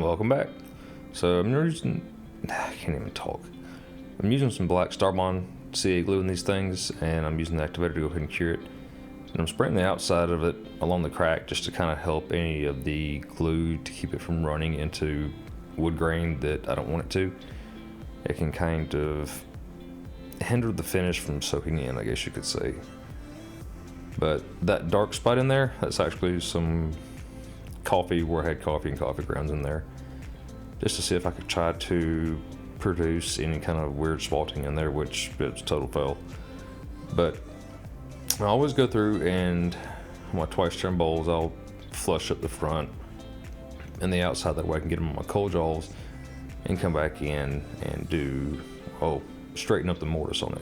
welcome back. So I'm using, I can't even talk. I'm using some black Starbond CA glue in these things, and I'm using the activator to go ahead and cure it. And I'm spraying the outside of it along the crack just to kind of help any of the glue to keep it from running into wood grain that I don't want it to. It can kind of hinder the finish from soaking in, I guess you could say. But that dark spot in there, that's actually some coffee where I had coffee and coffee grounds in there, just to see if I could try to produce any kind of weird spotting in there, which it's total fail. But I always go through and my twice turned bowls, I'll flush up the front and the outside, that way I can get them on my coal jaws and come back in and straighten up the mortise on it.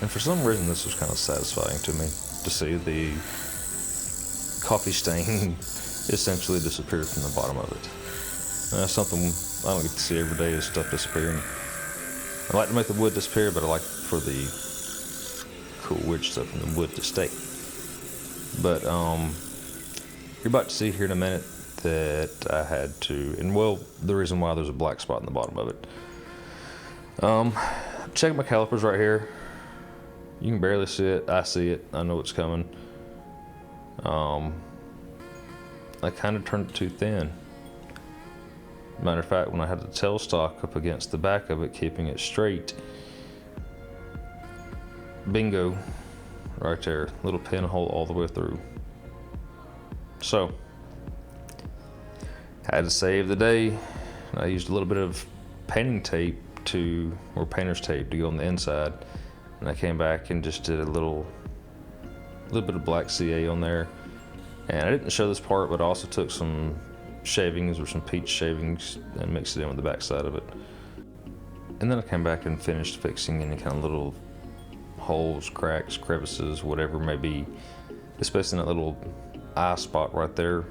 And for some reason this was kind of satisfying to me, to see the coffee stain essentially disappeared from the bottom of it. And that's something I don't get to see every day, is stuff disappearing. I like to make the wood disappear, but I like for the cool weird stuff in the wood to stay. But you're about to see here in a minute that I had to, and well, the reason why there's a black spot in the bottom of it. Check my calipers right here. You can barely see it. I see it. I know it's coming. I kind of turned it too thin. Matter of fact, when I had the tailstock up against the back of it, keeping it straight, bingo, right there, little pinhole all the way through. So, I had to save the day. I used a little bit of painting tape or painter's tape to go on the inside. And I came back and just did a little bit of black CA on there. And I didn't show this part, but I also took some shavings or some peach shavings and mixed it in with the back side of it. And then I came back and finished fixing any kind of little holes, cracks, crevices, whatever it may be, especially in that little eye spot right there.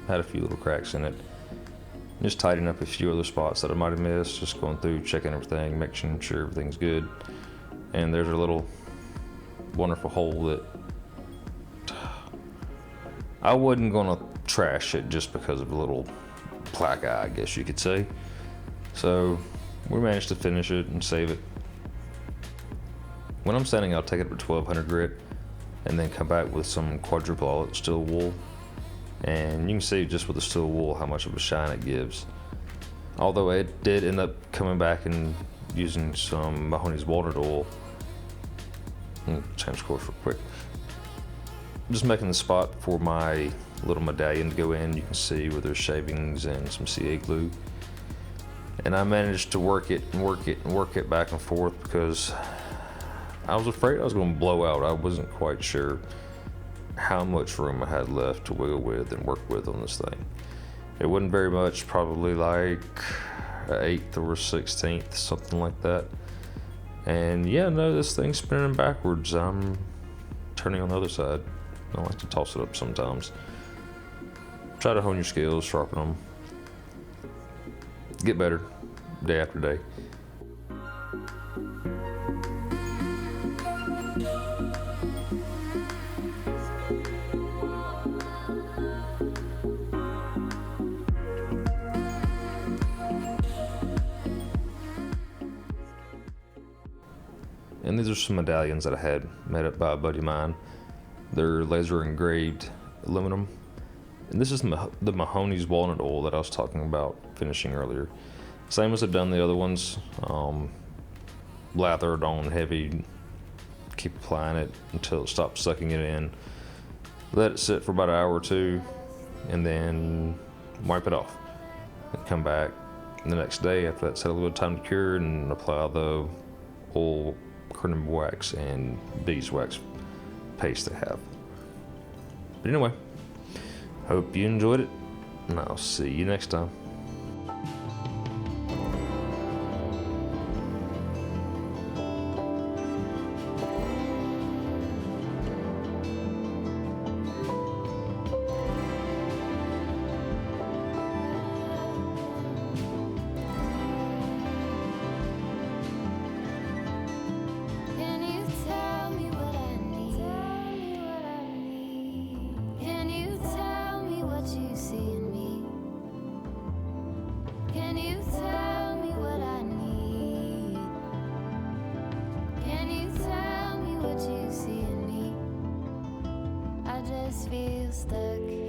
Had a few little cracks in it. Just tidying up a few other spots that I might have missed, just going through, checking everything, making sure everything's good. And there's a little wonderful hole that I wasn't gonna trash it just because of a little black eye, I guess you could say. So we managed to finish it and save it. When I'm sanding, I'll take it up to 1200 grit and then come back with some quadruple steel wool. And you can see just with the steel wool how much of a shine it gives. Although it did end up coming back and using some mahoneys walnut oil. Change course real quick. Just making the spot for my little medallion to go in. You can see where there's shavings and some CA glue. And I managed to work it and work it and work it back and forth because I was afraid I was going to blow out. I wasn't quite sure how much room I had left to wiggle with and work with on this thing. It wasn't very much, probably like an eighth or a 16th, something like that. And yeah, no, this thing's spinning backwards. I'm turning on the other side. I like to toss it up sometimes. Try to hone your skills, sharpen them. Get better day after day. And these are some medallions that I had made up by a buddy of mine. They're laser engraved aluminum. And this is the mahoneys walnut oil that I was talking about finishing earlier. Same as I've done the other ones. Lathered on heavy, keep applying it until it stops sucking it in. Let it sit for about an hour or two, and then wipe it off. And come back the next day after that's had a little time to cure and apply the oil, carnauba wax, and beeswax paste they have. But anyway, hope you enjoyed it, and I'll see you next time. Feel stuck.